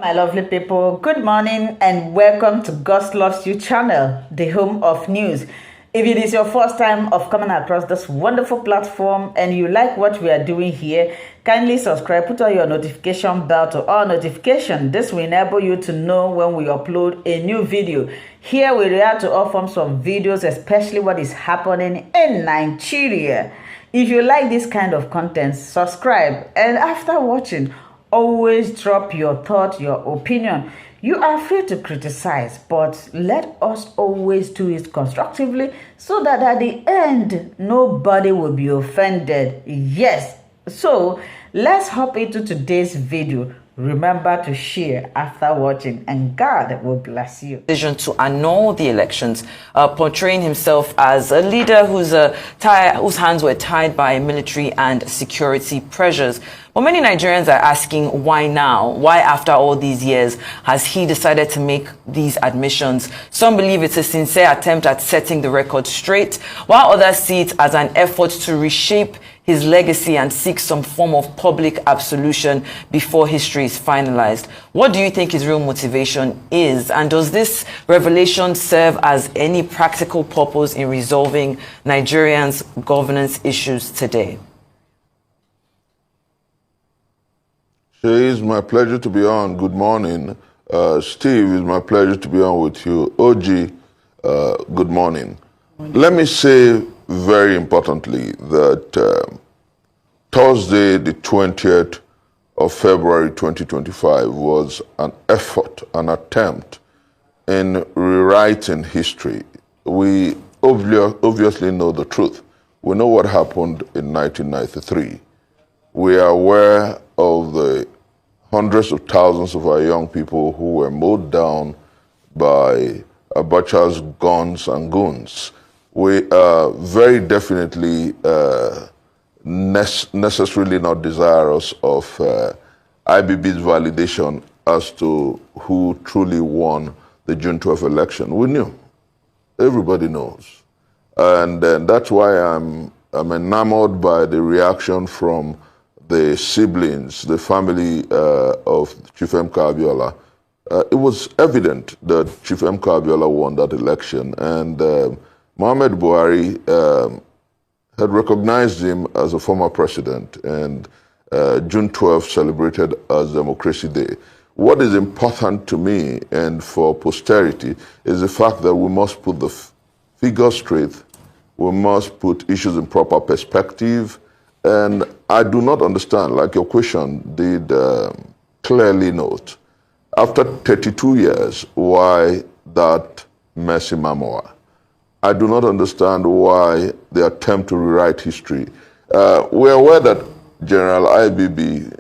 My lovely people, good morning and welcome to God Loves You channel, the home of news. If it is your first time of coming across this wonderful platform and you like what we are doing here, kindly subscribe, put on your notification bell to all notifications. This will enable you to know when we upload a new video. Here we react to all forms of videos, especially what is happening in Nigeria. If you like this kind of content, subscribe, and after watching, always drop your thought, your opinion. You are free to criticize, but let us always do it constructively so that at the end, nobody will be offended. Yes. So let's hop into today's video. Remember to share after watching, and God will bless you. Decision to annul the elections, portraying himself as a leader whose hands were tied by military and security pressures. But many Nigerians are asking, why now? Why, after all these years, has he decided to make these admissions? Some believe it's a sincere attempt at setting the record straight, while others see it as an effort to reshape his legacy and seek some form of public absolution before history is finalized. What do you think his real motivation is? And does this revelation serve as any practical purpose in resolving Nigerians' governance issues today? Shay, it's my pleasure to be on. Good morning. Steve, it's my pleasure to be on with you. OG, good morning. Let me say very importantly that Thursday, the 20th of February 2025 was an effort, an attempt in rewriting history. We obviously know the truth. We know what happened in 1993. We are aware of the hundreds of thousands of our young people who were mowed down by Abacha's guns and goons. We are very definitely necessarily not desirous of IBB's validation as to who truly won the June 12th election. We knew. Everybody knows. And that's why I'm enamored by the reaction from the siblings, the family of Chief M. Abiola. It was evident that Chief M. Abiola won that election, and Muhammad Buhari had recognized him as a former president, and June 12th celebrated as Democracy Day. What is important to me and for posterity is the fact that we must put the figures straight, we must put issues in proper perspective, and I do not understand, like your question did clearly note, after 32 years, why that messy memoir? I do not understand why the attempt to rewrite history. We're aware that General IBB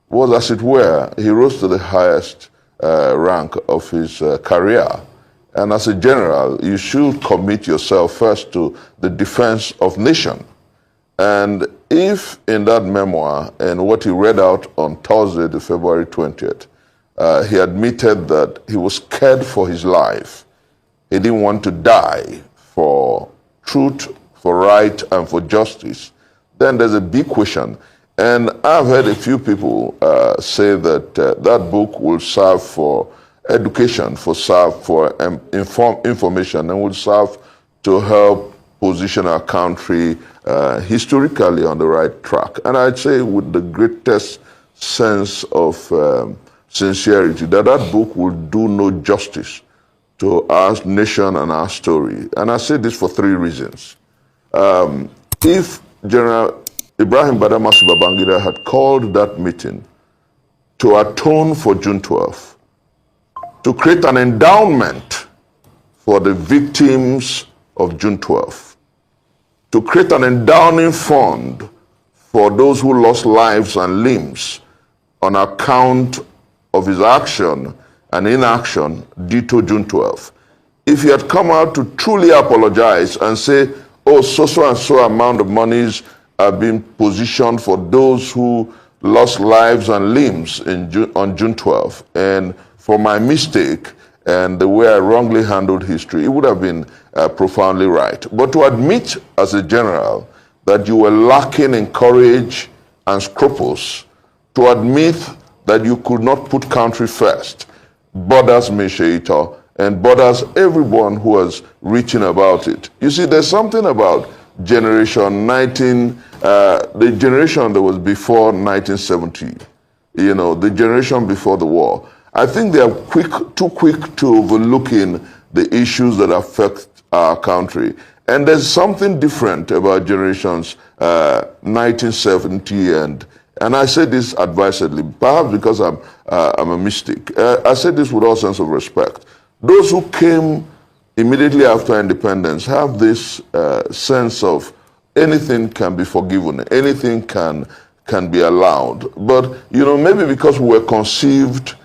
was, as it were, he rose to the highest rank of his career. And as a general, you should commit yourself first to the defense of nation. And if in that memoir and what he read out on Thursday, the February 20th, he admitted that he was scared for his life, he didn't want to die for truth, for right, and for justice, then there's a big question. And I've heard a few people say that that book will serve for education, serve for information, and will serve to help position our country historically on the right track. And I'd say with the greatest sense of sincerity that that book will do no justice to our nation and our story. And I say this for three reasons. If General Ibrahim Badamasi Babangida had called that meeting to atone for June 12th, to create an endowment for the victims of June 12th, to create an endowing fund for those who lost lives and limbs on account of his action and inaction due to June 12th. If he had come out to truly apologize and say, oh, so and so amount of monies are being positioned for those who lost lives and limbs on June 12th, and for my mistake and the way I wrongly handled history, it would have been profoundly right. But to admit as a general that you were lacking in courage and scruples, to admit that you could not put country first bothers me, Sheita, and bothers everyone who was reaching about it. You see, there's something about generation 19, the generation that was before 1970, you know, the generation before the war. I think they are too quick to overlooking the issues that affect our country. And there's something different about generations 1970 and I say this advisedly, perhaps because I'm a mystic. I say this with all sense of respect. Those who came immediately after independence have this sense of anything can be forgiven, anything can be allowed. But, you know, maybe because we were conceived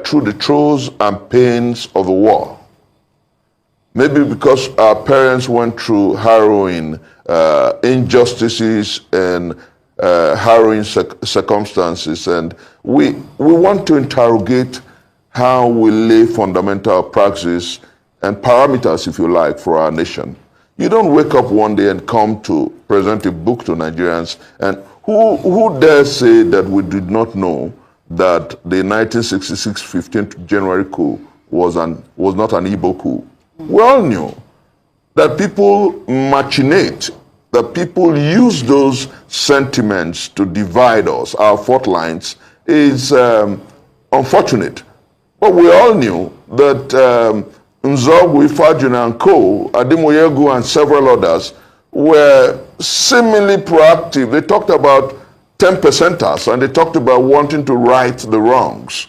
through the throes and pains of the war. Maybe because our parents went through harrowing injustices and harrowing circumstances, and we want to interrogate how we lay fundamental praxis and parameters, if you like, for our nation. You don't wake up one day and come to present a book to Nigerians, and who dare say that we did not know that the 1966 15th January coup was not an Igbo coup? We all knew that people machinate, that people use those sentiments to divide us, our fault lines, is unfortunate. But we all knew that Nzogwu, Ifajuna and Co., Ademoyegu and several others were seemingly proactive. They talked about 10%ers and they talked about wanting to right the wrongs.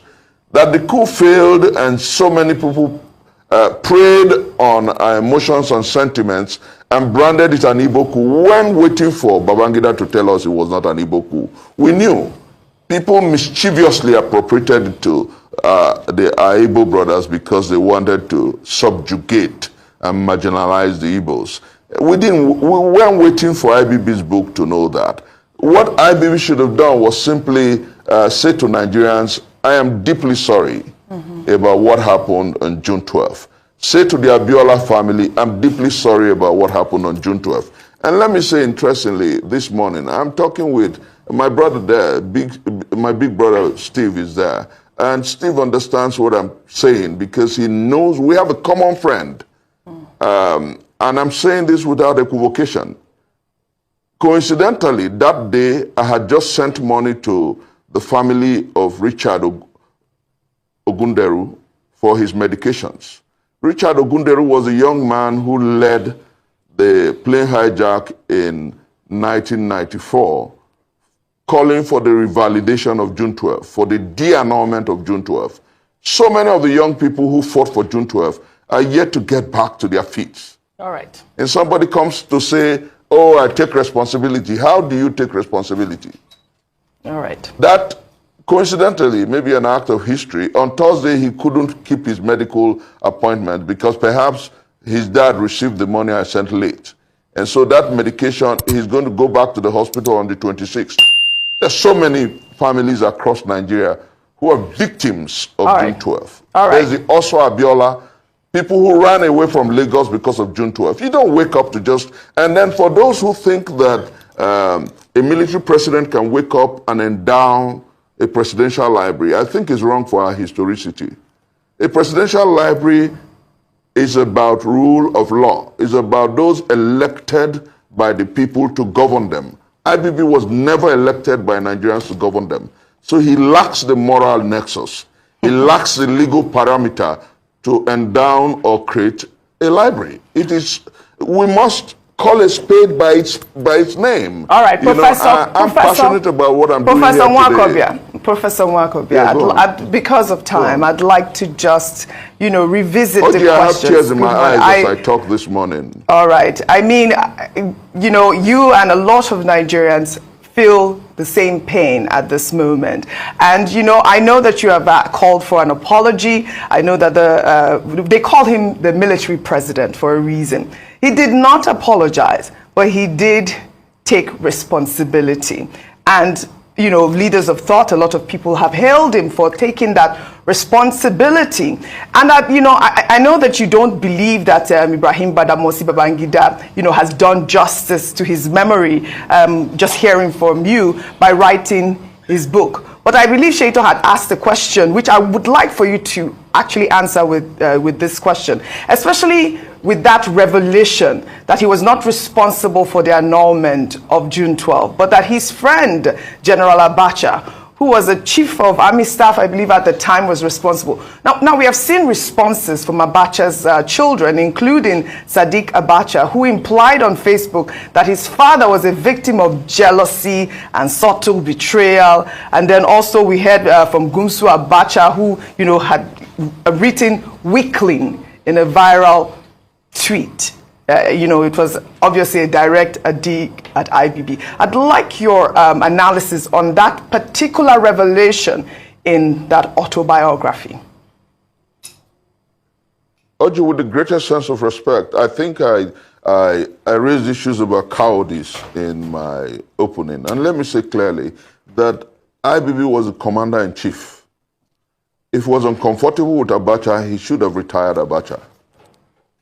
That the coup failed and so many people preyed on our emotions and sentiments and branded it an Igbo coup when waiting for Babangida to tell us it was not an Igbo coup. We knew. People mischievously appropriated it to our Igbo brothers because they wanted to subjugate and marginalize the Igbos. We weren't waiting for IBB's book to know that. What IBB should have done was simply say to Nigerians, I am deeply sorry about what happened on June 12th. Say to the Abiola family, I'm deeply sorry about what happened on June 12th. And let me say, interestingly, this morning, I'm talking with my brother there, my big brother Steve is there. And Steve understands what I'm saying because he knows we have a common friend. And I'm saying this without equivocation. Coincidentally, that day, I had just sent money to the family of Richard Ogunderu for his medications. Richard Ogunderu was a young man who led the plane hijack in 1994, calling for the revalidation of June 12th, for the de-annulment of June 12th. So many of the young people who fought for June 12th are yet to get back to their feet. All right. And somebody comes to say, oh, I take responsibility. How do you take responsibility? All right. That, coincidentally, may be an act of history. On Thursday, he couldn't keep his medical appointment because perhaps his dad received the money I sent late. And so that medication, he's going to go back to the hospital on the 26th. There's so many families across Nigeria who are victims of June 12th. All right. There's the also Abiola, people who ran away from Lagos because of June 12th. You don't wake up to just... And then for those who think that a military president can wake up and endow a presidential library, I think it's wrong for our historicity. A presidential library is about rule of law. It's about those elected by the people to govern them. IBB was never elected by Nigerians to govern them. So he lacks the moral nexus. He lacks the legal parameter to endow or create a library. We must call a spade by its name. All right, I'm passionate about what I'm doing here today. Professor Nwakobia, because of time, I'd like to just, revisit the questions. I have tears in my eyes as I talk this morning. All right. I mean, you and a lot of Nigerians feel the same pain at this moment. And, I know that you have called for an apology. I know that they called him the military president for a reason. He did not apologize, but he did take responsibility. And, leaders of thought, a lot of people have hailed him for taking that responsibility. And that, I know that you don't believe that Ibrahim Badamasi Babangida, has done justice to his memory, just hearing from you by writing his book. But I believe Sheto had asked a question, which I would like for you to actually answer with this question, especially with that revelation that he was not responsible for the annulment of June 12, but that his friend, General Abacha, who was the chief of army staff, I believe at the time, was responsible. Now we have seen responses from Abacha's children, including Sadiq Abacha, who implied on Facebook that his father was a victim of jealousy and subtle betrayal. And then also we heard from Gumsu Abacha, who, had written weakling in a viral tweet. It was obviously a direct dig at IBB. I'd like your analysis on that particular revelation in that autobiography. Oji, with the greatest sense of respect, I think I raised issues about cowardice in my opening. And let me say clearly that IBB was the commander-in-chief. If he was uncomfortable with Abacha, he should have retired Abacha.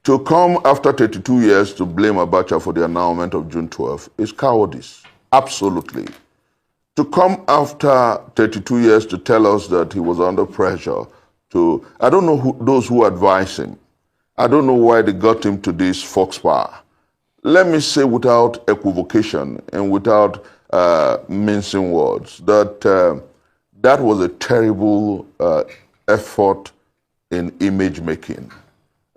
To come after 32 years to blame Abacha for the annulment of June 12 is cowardice, absolutely. To come after 32 years to tell us that he was under pressure I don't know those who advised him. I don't know why they got him to this foxfire. Let me say without equivocation and without mincing words that that was a terrible effort in image making.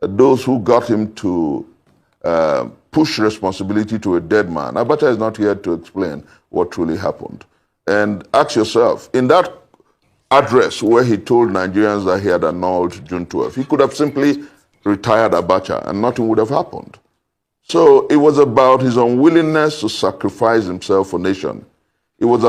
Those who got him to push responsibility to a dead man. Abacha is not here to explain what truly happened. And ask yourself, in that address where he told Nigerians that he had annulled June 12, he could have simply retired Abacha and nothing would have happened. So it was about his unwillingness to sacrifice himself for nation. It was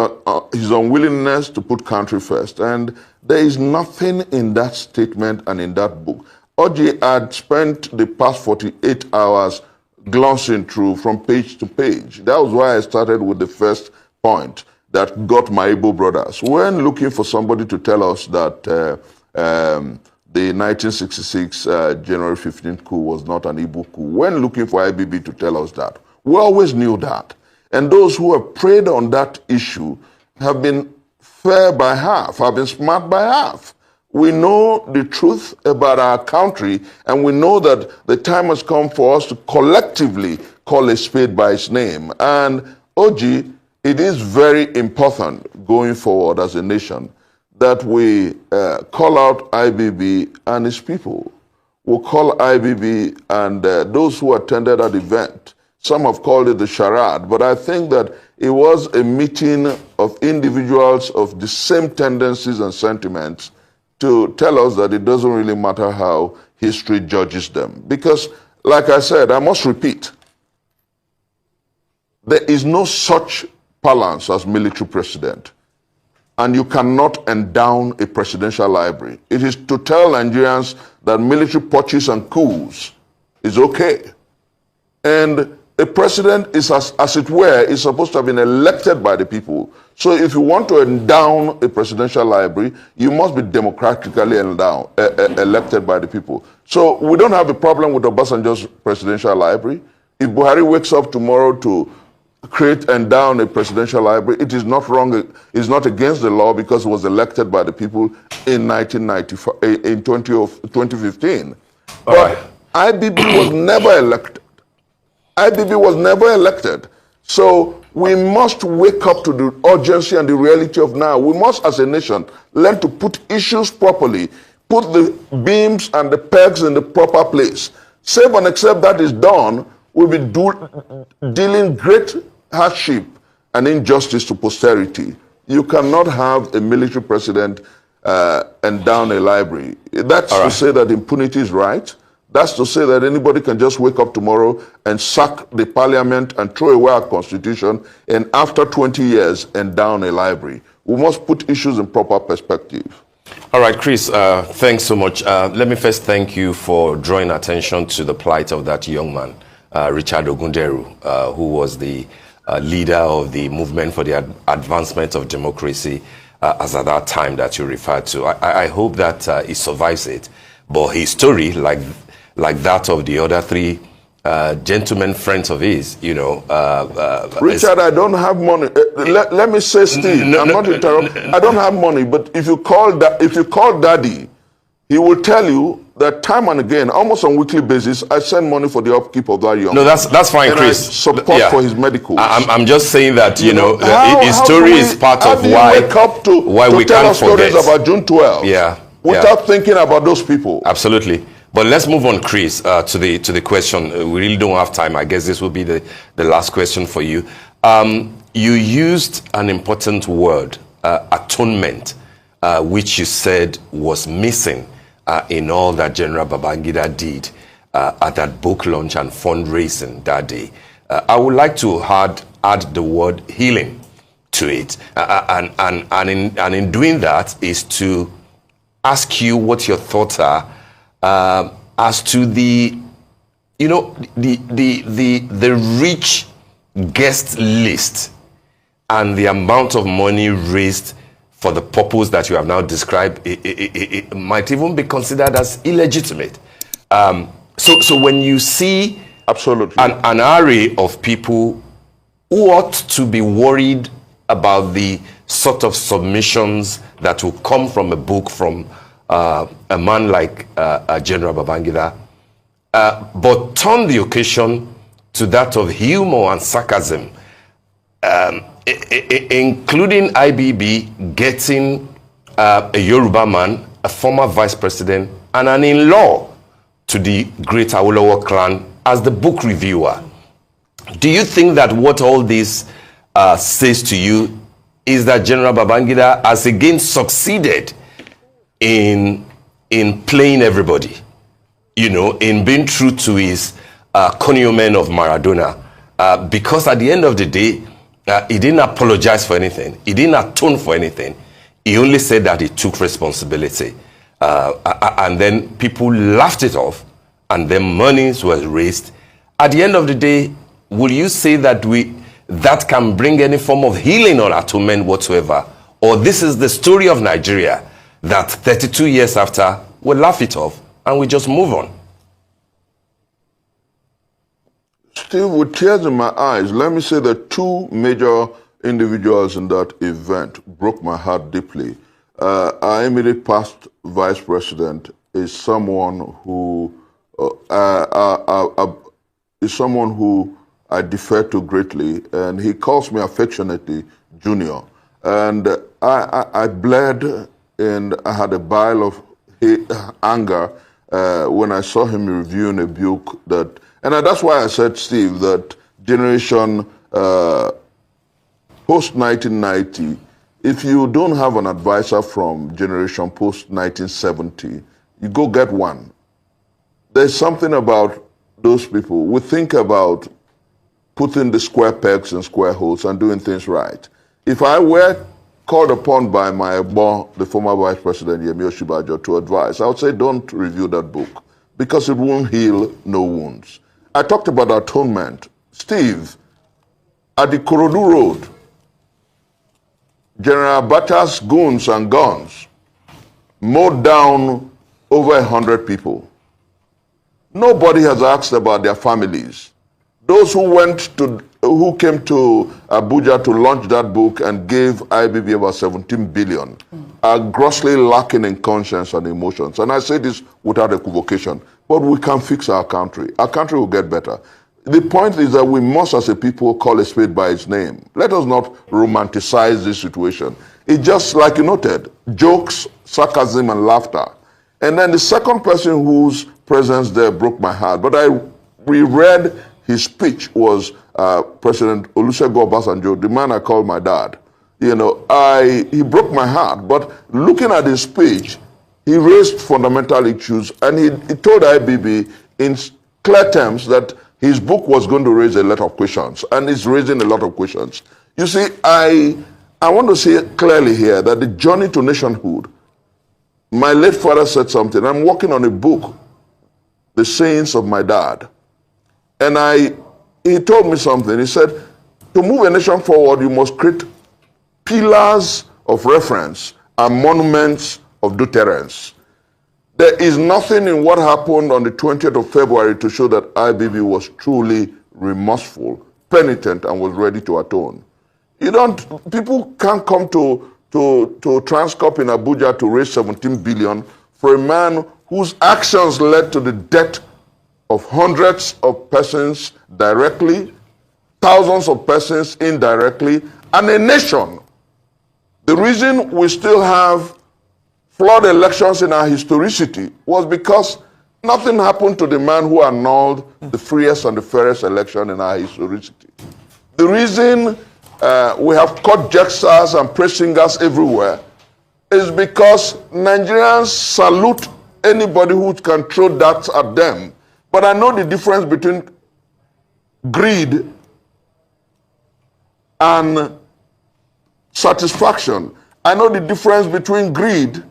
his unwillingness to put country first. And there is nothing in that statement and in that book. Oji had spent the past 48 hours glancing through from page to page. That was why I started with the first point that got my Igbo brothers. When looking for somebody to tell us that the 1966 January 15th coup was not an Igbo coup, when looking for IBB to tell us that, we always knew that. And those who have preyed on that issue have been fair by half, have been smart by half. We know the truth about our country, and we know that the time has come for us to collectively call a spade by its name. And Oji, it is very important going forward as a nation that we call out IBB and its people. We'll call IBB and those who attended that event. Some have called it the charade, but I think that it was a meeting of individuals of the same tendencies and sentiments to tell us that it doesn't really matter how history judges them. Because, like I said, I must repeat, there is no such balance as military president. And you cannot endow a presidential library. It is to tell Nigerians that military purchase and coups is okay. And a president is, as it were, is supposed to have been elected by the people. So if you want to endow a presidential library, you must be democratically elected by the people. So we don't have a problem with Obasanjo's presidential library. If Buhari wakes up tomorrow to endow a presidential library, it is not wrong, it's not against the law because he was elected by the people in 2015. But right. IBB was never elected. IBB was never elected. So we must wake up to the urgency and the reality of now. We must, as a nation, learn to put issues properly, put the beams and the pegs in the proper place. Save and except that is done, we'll be dealing great hardship and injustice to posterity. You cannot have a military president endow a library. That's to say that impunity is right. That's to say that anybody can just wake up tomorrow and sack the parliament and throw away our constitution and after 20 years endow a library. We must put issues in proper perspective. All right, Chris, thanks so much. Let me first thank you for drawing attention to the plight of that young man, Richard Ogunderu, who was the leader of the movement for the advancement of democracy as at that time that you referred to. I hope that he survives it. But his story, like that of the other three gentlemen friends of his, Richard, I don't have money. Let me say, Steve, I'm not interrupting. I don't have money, but if you call Daddy, he will tell you that time and again, almost on a weekly basis, I send money for the upkeep of that young. No, that's fine, and Chris. I support for his medicals. I'm just saying that his story is part of why we tell can't us stories forget about June 12th. Without thinking about those people. Absolutely. But let's move on, Chris, to the question. We really don't have time. I guess this will be the last question for you. You used an important word, atonement, which you said was missing in all that General Babangida did at that book launch and fundraising that day. I would like to add the word healing to it. And in doing that is to ask you what your thoughts are as to the rich guest list and the amount of money raised for the purpose that you have now described. It might even be considered as illegitimate. So when you see absolutely an array of people who ought to be worried about the sort of submissions that will come from a book from a man like General Babangida, but turn the occasion to that of humor and sarcasm, including IBB getting a Yoruba man, a former vice president, and an in-law to the Great Awolowo clan as the book reviewer. Do you think that what all this says to you is that General Babangida has again succeeded in playing everybody, in being true to his cognomen of Maradona? Because at the end of the day, he didn't apologize for anything. He didn't atone for anything. He only said that he took responsibility. And then people laughed it off, and then monies were raised. At the end of the day, will you say that that can bring any form of healing or atonement whatsoever? Or this is the story of Nigeria that 32 years after, we'll laugh it off and we just move on? Steve, with tears in my eyes, let me say that two major individuals in that event broke my heart deeply. Our immediate past vice president is someone who I defer to greatly, and he calls me affectionately Junior. And I bled, and I had a bile of anger when I saw him reviewing a book that, and that's why I said, Steve, that generation post-1990, if you don't have an advisor from generation post-1970, you go get one. There's something about those people. We think about putting the square pegs in square holes and doing things right. If I were called upon by my Bon, the former vice president, Yemi Oshibajo, to advise, I would say don't review that book because it won't heal no wounds. I talked about atonement. Steve, at the Korodu Road, General Abacha's goons and guns mowed down over 100 people. Nobody has asked about their families. Those who came to Abuja to launch that book and gave IBB about 17 billion are grossly lacking in conscience and emotions. And I say this without equivocation, but we can fix our country. Our country will get better. The point is that we must, as a people, call a spade by its name. Let us not romanticize this situation. It's just, like you noted, jokes, sarcasm, and laughter. And then the second person whose presence there broke my heart, but I reread his speech, was President Olusegun Obasanjo, the man I call my dad. He broke my heart, but looking at his speech, he raised fundamental issues, and he told IBB in clear terms that his book was going to raise a lot of questions, and it's raising a lot of questions. You see, I want to say clearly here that the journey to nationhood, my late father said something. I'm working on a book, The Sayings of My Dad. And he told me something. He said, to move a nation forward, you must create pillars of reference and monuments of deterrence. There is nothing in what happened on the 20th of February to show that IBB was truly remorseful, penitent, and was ready to atone. People can't come to Transcorp in Abuja to raise 17 billion for a man whose actions led to the death of hundreds of persons directly, thousands of persons indirectly, and a nation. The reason we still have flawed elections in our historicity was because nothing happened to the man who annulled the freest and the fairest election in our historicity. The reason we have court jesters and praise singers everywhere is because Nigerians salute anybody who can throw darts at them. But I know the difference between greed and satisfaction. I know the difference between greed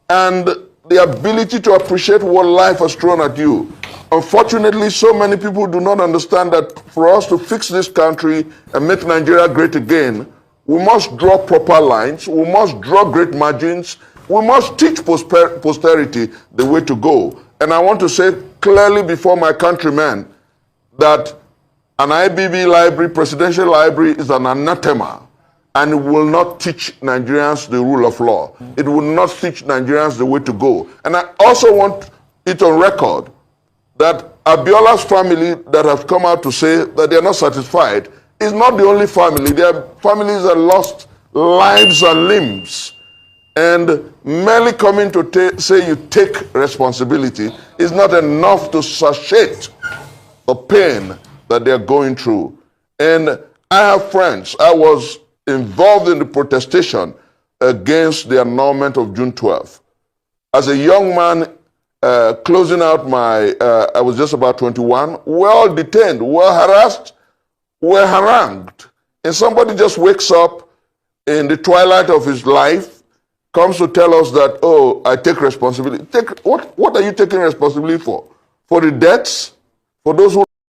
and the ability to appreciate what life has thrown at you. Unfortunately, so many people do not understand that for us to fix this country and make Nigeria great again, we must draw proper lines, we must draw great margins, we must teach posterity the way to go. And I want to say clearly before my countrymen that an IBB library, presidential library, is an anathema, and it will not teach Nigerians the rule of law. It will not teach Nigerians the way to go. And I also want it on record that Abiola's family that have come out to say that they are not satisfied is not the only family. There are families that lost lives and limbs. And merely coming to say you take responsibility is not enough to satiate the pain that they're going through. And I have friends. I was involved in the protestation against the annulment of June 12th. As a young man, closing out I was just about 21, we're all detained, we're harassed, we're harangued. And somebody just wakes up in the twilight of his life, comes to tell us that, oh, I take responsibility. What are you taking responsibility for? For the deaths? For those who